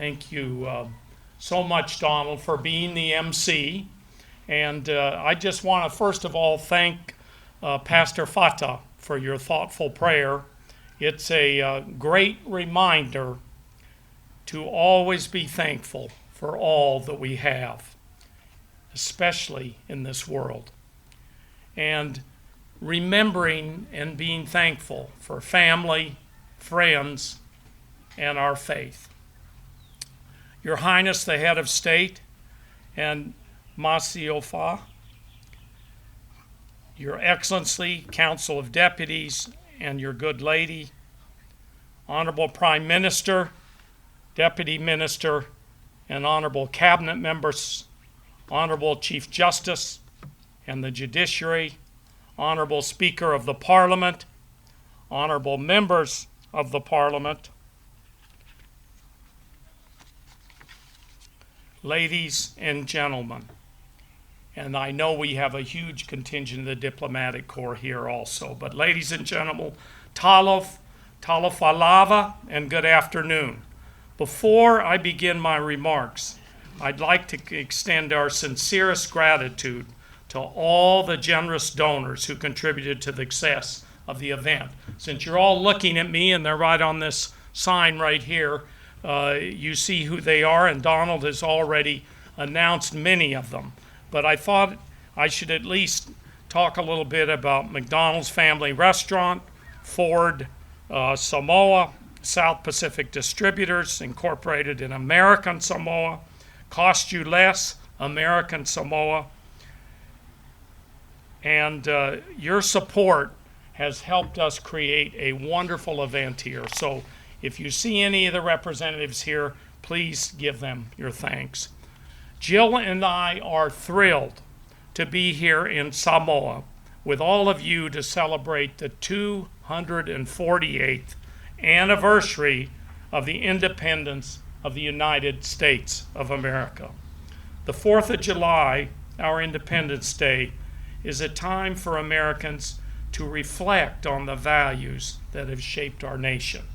Thank you so much, Donald, for being the MC. And I just want to first of all thank Pastor Fata for your thoughtful prayer. It's a great reminder to always be thankful for all that we have, especially in this world. And remembering and being thankful for family, friends, and our faith. Your Highness, the Head of State, and Mataafa, Your Excellency, Council of Deputies, and your good lady, Honorable Prime Minister, Deputy Minister, and Honorable Cabinet members, Honorable Chief Justice and the Judiciary, Honorable Speaker of the Parliament, Honorable Members of the Parliament, ladies and gentlemen, and I know we have a huge contingent of the diplomatic corps here also, but ladies and gentlemen, talof alava, and good afternoon. Before I begin my remarks, I'd like to extend our sincerest gratitude to all the generous donors who contributed to the success of the event. Since you're all looking at me, and they're right on this sign right here, you see who they are, and Donald has already announced many of them. But I thought I should at least talk a little bit about McDonald's Family Restaurant, Ford Samoa, South Pacific Distributors, Incorporated in American Samoa, Cost You Less, American Samoa, and your support has helped us create a wonderful event here. So if you see any of the representatives here, please give them your thanks. Jill and I are thrilled to be here in Samoa with all of you to celebrate the 248th anniversary of the independence of the United States of America. The 4th of July, our Independence Day, is a time for Americans to reflect on the values that have shaped our nation.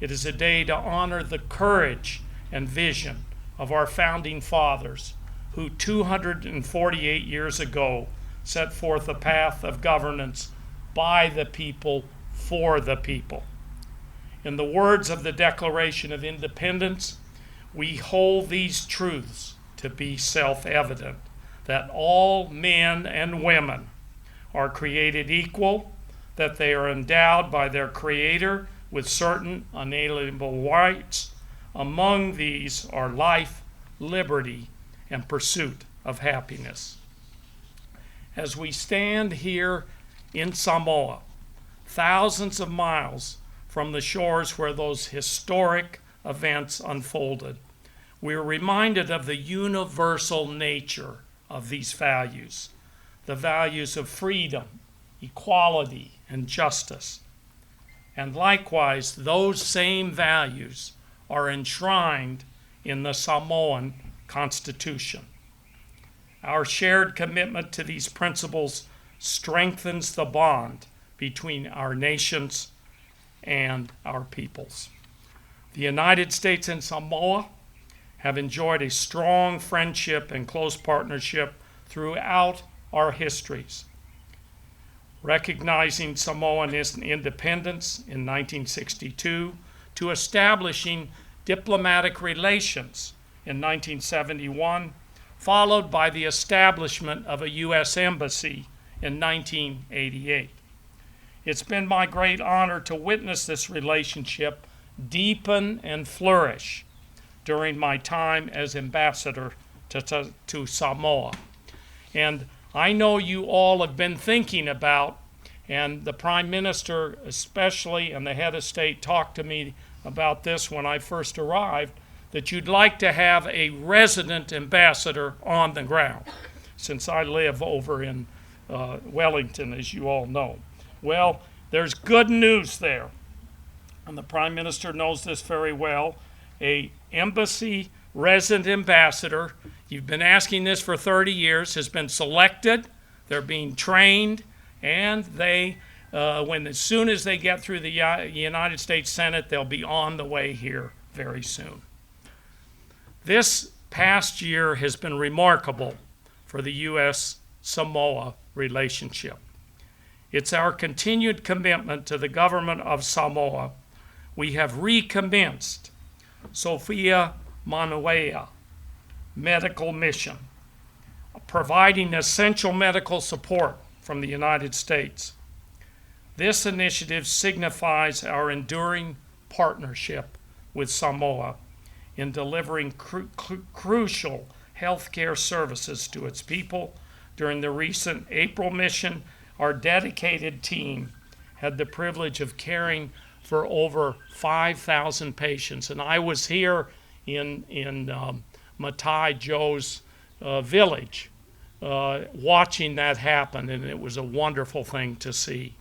It is a day to honor the courage and vision of our founding fathers, who 248 years ago set forth a path of governance by the people, for the people. In the words of the Declaration of Independence, we hold these truths to be self-evident, that all men and women are created equal, that they are endowed by their Creator with certain unalienable rights. Among these are life, liberty, and pursuit of happiness. As we stand here in Samoa, thousands of miles from the shores where those historic events unfolded, we are reminded of the universal nature of these values, the values of freedom, equality, and justice. And likewise, those same values are enshrined in the Samoan Constitution. Our shared commitment to these principles strengthens the bond between our nations and our peoples. The United States and Samoa have enjoyed a strong friendship and close partnership throughout our histories. Recognizing Samoan independence in 1962 to establishing diplomatic relations in 1971, followed by the establishment of a U.S. embassy in 1988. It's been my great honor to witness this relationship deepen and flourish during my time as ambassador to Samoa. And I know you all have been thinking about, and the Prime Minister especially and the head of state talked to me about this when I first arrived, that you'd like to have a resident ambassador on the ground, since I live over in Wellington, as you all know. Well, there's good news there, and the Prime Minister knows this very well. A embassy resident ambassador, you've been asking this for 30 years, has been selected. They're being trained, and they, as soon as they get through the United States Senate, they'll be on the way here very soon. This past year has been remarkable for the U.S.-Samoa relationship. It's our continued commitment to the government of Samoa. We have recommenced Sophia Manuea medical mission, providing essential medical support from the United States. This initiative signifies our enduring partnership with Samoa in delivering crucial healthcare services to its people. During the recent April mission, our dedicated team had the privilege of caring for over 5,000 patients. And I was here in Matai Joe's village watching that happen, and it was a wonderful thing to see.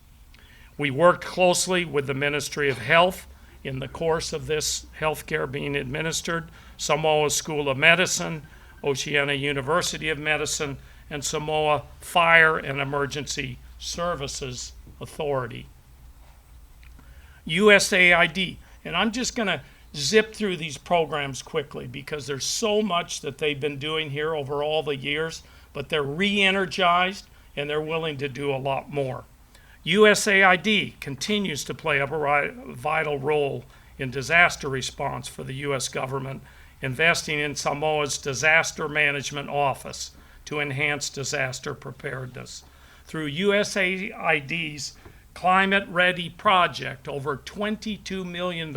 We worked closely with the Ministry of Health in the course of this healthcare being administered, Samoa School of Medicine, Oceanic University of Medicine, and Samoa Fire and Emergency Services Authority. USAID, and I'm just going to zip through these programs quickly because there's so much that they've been doing here over all the years, but they're re-energized and they're willing to do a lot more. USAID continues to play a vital role in disaster response for the U.S. government, investing in Samoa's Disaster Management Office to enhance disaster preparedness. Through USAID's Climate Ready Project, over $22 million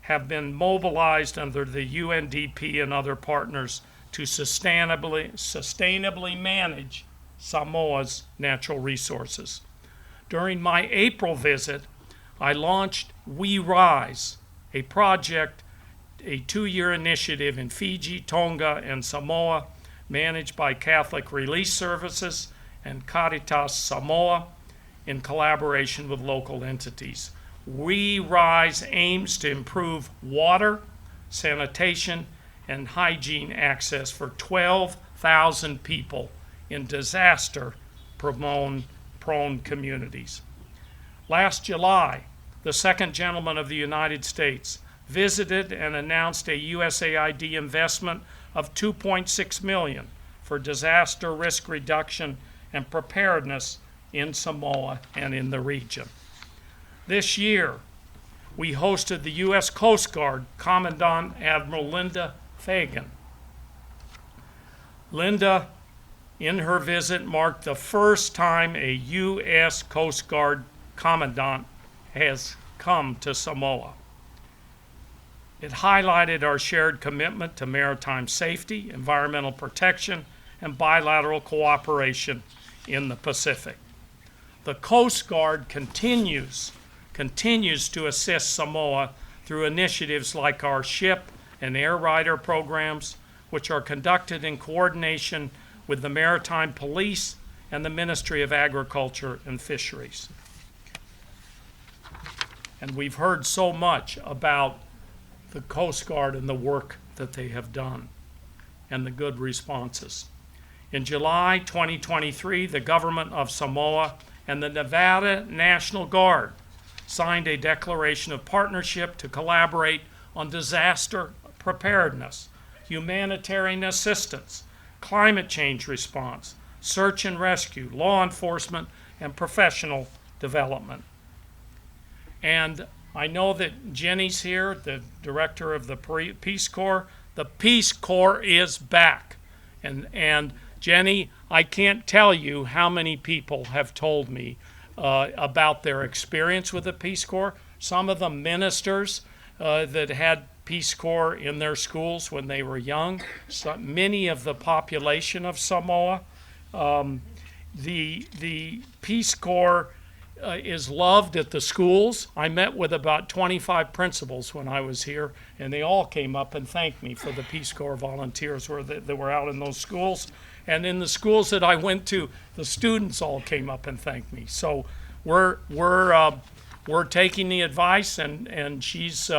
have been mobilized under the UNDP and other partners to sustainably manage Samoa's natural resources. During my April visit, I launched We Rise, a project, a 2-year initiative in Fiji, Tonga, and Samoa, managed by Catholic Relief Services and Caritas Samoa in collaboration with local entities. We Rise aims to improve water, sanitation, and hygiene access for 12,000 people in disaster-prone communities. Last July, the second gentleman of the United States visited and announced a USAID investment of $2.6 million for disaster risk reduction and preparedness in Samoa and in the region. This year, we hosted the U.S. Coast Guard Commandant Admiral Linda Fagan. Linda, in her visit, marked the first time a U.S. Coast Guard Commandant has come to Samoa. It highlighted our shared commitment to maritime safety, environmental protection, and bilateral cooperation in the Pacific. The Coast Guard continues to assist Samoa through initiatives like our ship and air rider programs, which are conducted in coordination with the Maritime Police and the Ministry of Agriculture and Fisheries. And we've heard so much about the Coast Guard and the work that they have done and the good responses. In July 2023, the government of Samoa and the Nevada National Guard signed a declaration of partnership to collaborate on disaster preparedness, humanitarian assistance, climate change response, search and rescue, law enforcement, and professional development. And I know that Jenny's here, the director of the Peace Corps. The Peace Corps is back. And Jenny, I can't tell you how many people have told me about their experience with the Peace Corps. Some of them ministers that had Peace Corps in their schools when they were young. Many of the population of Samoa. The Peace Corps is loved at the schools. I met with about 25 principals when I was here, and they all came up and thanked me for the Peace Corps volunteers that were out in those schools. And in the schools that I went to, the students all came up and thanked me. So we're taking the advice, and she's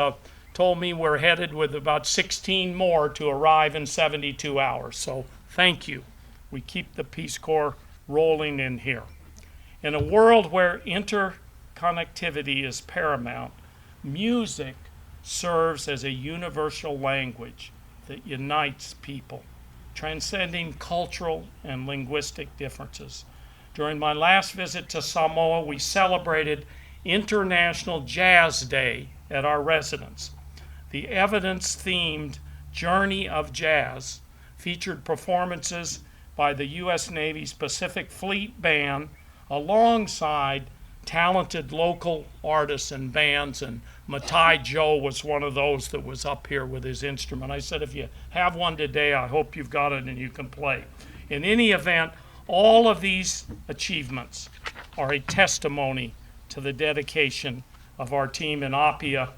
told me we're headed with about 16 more to arrive in 72 hours. So thank you. We keep the Peace Corps rolling in here. In a world where interconnectivity is paramount, music serves as a universal language that unites people, transcending cultural and linguistic differences. During my last visit to Samoa, we celebrated International Jazz Day at our residence. The evidence-themed Journey of Jazz featured performances by the U.S. Navy's Pacific Fleet Band alongside talented local artists and bands, and Matai Joe was one of those that was up here with his instrument. I said, if you have one today, I hope you've got it and you can play. In any event, all of these achievements are a testimony to the dedication of our team in Apia,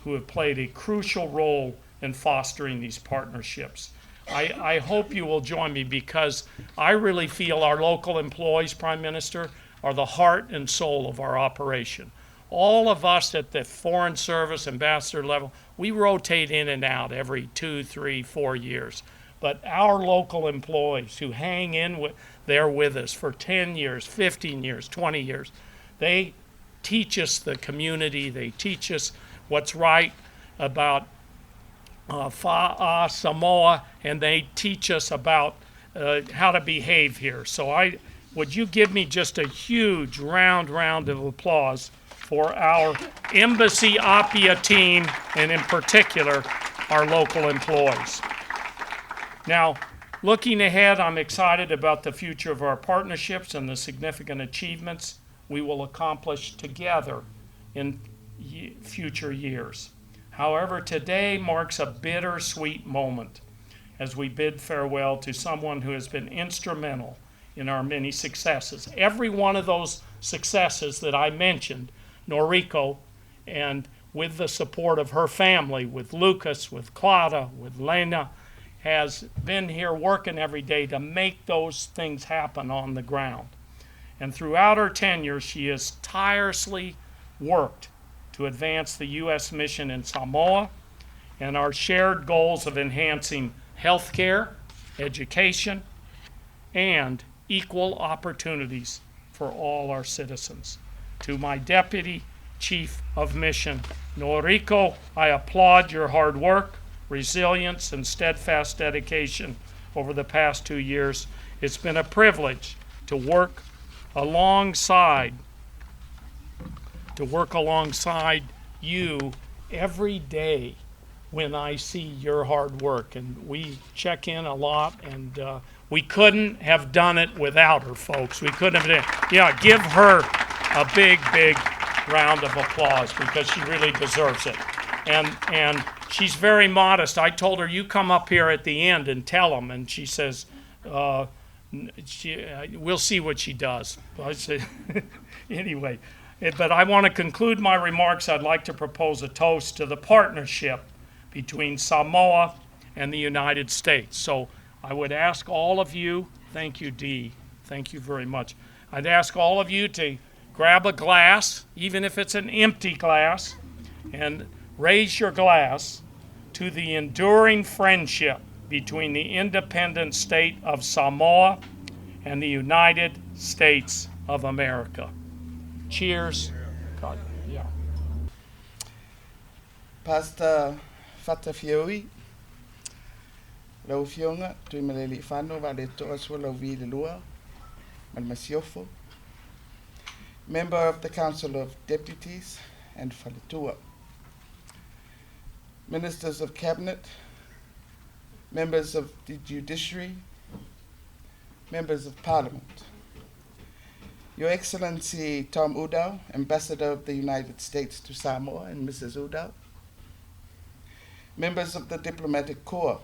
who have played a crucial role in fostering these partnerships. I hope you will join me, because I really feel our local employees, Prime Minister, are the heart and soul of our operation. All of us at the Foreign Service ambassador level, we rotate in and out every 2, 3, 4 years. But our local employees who hang in there with us for 10 years, 15 years, 20 years, they teach us the community, they teach us what's right about Samoa, and they teach us about how to behave here. So would you give me just a huge round of applause for our Embassy Apia team, and in particular, our local employees. Now, looking ahead, I'm excited about the future of our partnerships and the significant achievements we will accomplish together in future years. However, today marks a bittersweet moment as we bid farewell to someone who has been instrumental in our many successes. Every one of those successes that I mentioned, Noriko, and with the support of her family, with Lucas, with Clara, with Lena, has been here working every day to make those things happen on the ground. And throughout her tenure, she has tirelessly worked to advance the U.S. mission in Samoa and our shared goals of enhancing healthcare, education, and equal opportunities for all our citizens. To my Deputy Chief of Mission, Noriko, I applaud your hard work, resilience, and steadfast dedication over the past 2 years. It's been a privilege to work alongside you every day when I see your hard work. And we check in a lot, and we couldn't have done it without her, folks. We couldn't have done it. Yeah, give her a big round of applause, because she really deserves it. And she's very modest. I told her, you come up here at the end and tell them. And she says, we'll see what she does. I said, anyway, but I want to conclude my remarks. I'd like to propose a toast to the partnership between Samoa and the United States. So I would ask all of you, thank you, Dee, thank you very much. I'd ask all of you to grab a glass, even if it's an empty glass, and raise your glass to the enduring friendship between the independent state of Samoa and the United States of America. Cheers. God, yeah. Pastor Fatafioe, lau fionga, tui maleli whano, wale toa sua lau vile lua, mal masiofo, member of the Council of Deputies and Whaletua, Ministers of Cabinet, members of the Judiciary, members of Parliament, Your Excellency Tom Udall, Ambassador of the United States to Samoa, and Mrs. Udall, members of the Diplomatic Corps,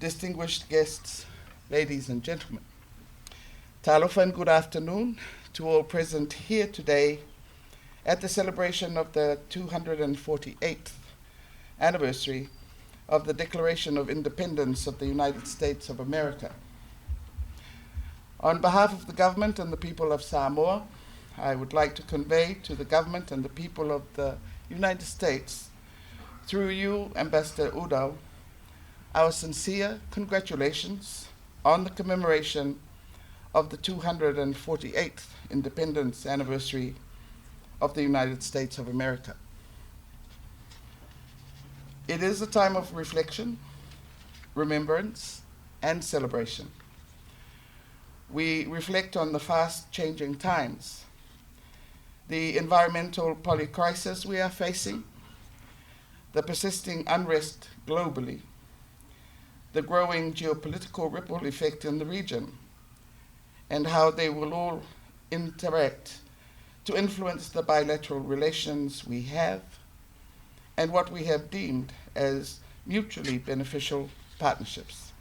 distinguished guests, ladies and gentlemen. Talofa and good afternoon to all present here today at the celebration of the 248th anniversary of the Declaration of Independence of the United States of America. On behalf of the government and the people of Samoa, I would like to convey to the government and the people of the United States, through you, Ambassador Udall, our sincere congratulations on the commemoration of the 248th Independence Anniversary of the United States of America. It is a time of reflection remembrance, and celebration. We reflect on the fast-changing times, the environmental polycrisis we are facing, the persisting unrest globally, the growing geopolitical ripple effect in the region, and how they will all interact to influence the bilateral relations we have and what we have deemed as mutually beneficial partnerships.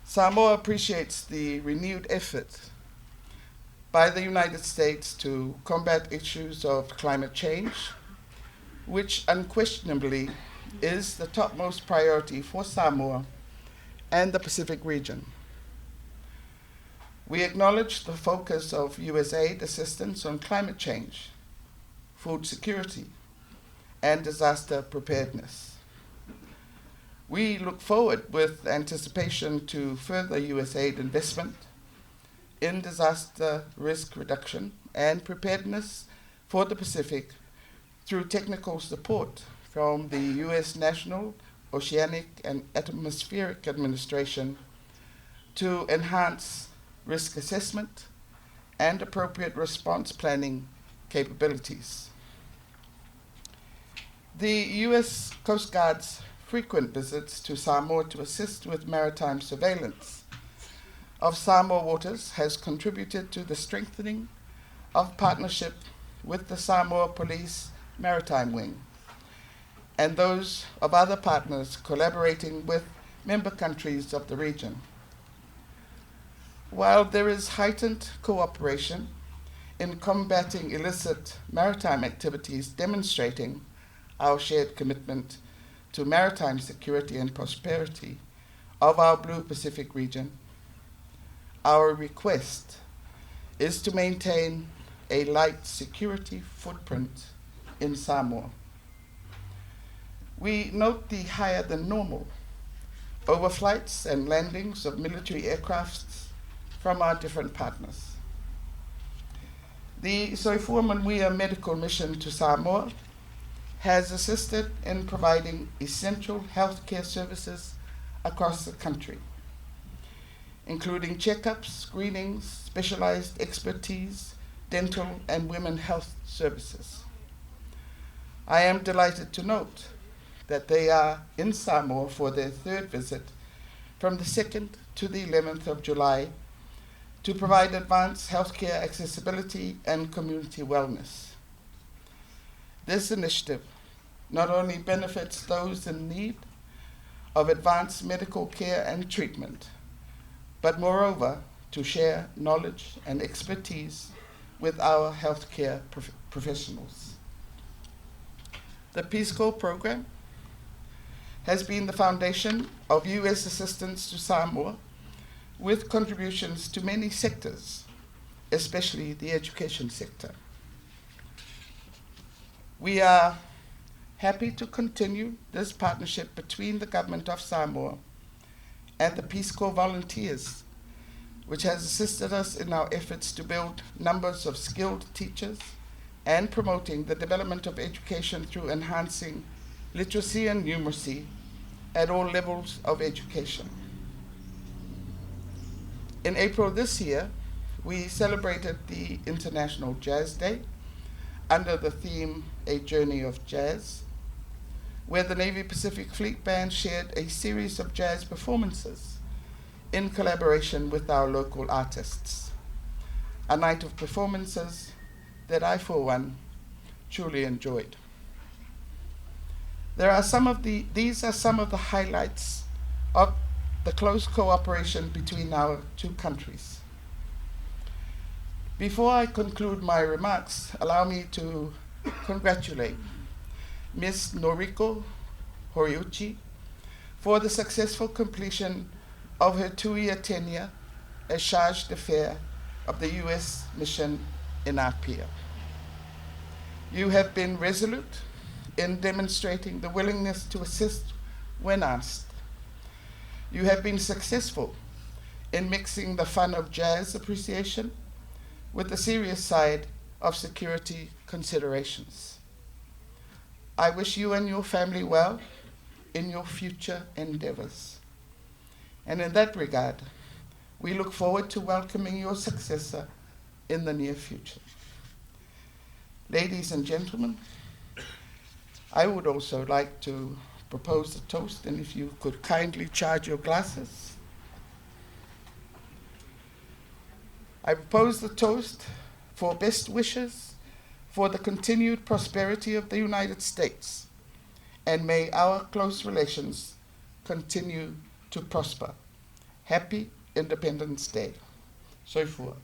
Samoa appreciates the renewed effort by the United States to combat issues of climate change, which unquestionably is the topmost priority for Samoa and the Pacific region. We acknowledge the focus of USAID assistance on climate change, food security, and disaster preparedness. We look forward with anticipation to further USAID investment in disaster risk reduction and preparedness for the Pacific through technical support from the U.S. National Oceanic and Atmospheric Administration to enhance risk assessment and appropriate response planning capabilities. The U.S. Coast Guard's frequent visits to Samoa to assist with maritime surveillance of Samoa waters has contributed to the strengthening of partnership with the Samoa Police Maritime Wing and those of other partners collaborating with member countries of the region. While there is heightened cooperation in combating illicit maritime activities demonstrating our shared commitment to maritime security and prosperity of our Blue Pacific region, our request is to maintain a light security footprint in Samoa. We note the higher than normal overflights and landings of military aircrafts from our different partners. The Soifua Manuia medical mission to Samoa has assisted in providing essential healthcare services across the country, including checkups, screenings, specialized expertise, dental and women health services. I am delighted to note that they are in Samoa for their third visit from the 2nd to the 11th of July to provide advanced healthcare accessibility and community wellness. This initiative not only benefits those in need of advanced medical care and treatment, but moreover to share knowledge and expertise with our healthcare professionals. The Peace Corps program has been the foundation of U.S. assistance to Samoa with contributions to many sectors, especially the education sector. We are happy to continue this partnership between the government of Samoa and the Peace Corps volunteers, which has assisted us in our efforts to build numbers of skilled teachers and promoting the development of education through enhancing literacy and numeracy at all levels of education. In April this year, we celebrated the International Jazz Day under the theme A Journey of Jazz, where the Navy Pacific Fleet Band shared a series of jazz performances in collaboration with our local artists. A night of performances that I, for one, truly enjoyed. These are some of the highlights of the close cooperation between our two countries. Before I conclude my remarks, allow me to congratulate Ms. Noriko Horiuchi for the successful completion of her 2-year tenure as Charge d'Affaires of the U.S. mission in Apia. You have been resolute in demonstrating the willingness to assist when asked. You have been successful in mixing the fun of jazz appreciation with the serious side of security considerations. I wish you and your family well in your future endeavors. And in that regard, we look forward to welcoming your successor in the near future. Ladies and gentlemen, I would also like to propose a toast, and if you could kindly charge your glasses. I propose the toast for best wishes for the continued prosperity of the United States, and may our close relations continue to prosper. Happy Independence Day. Soifua.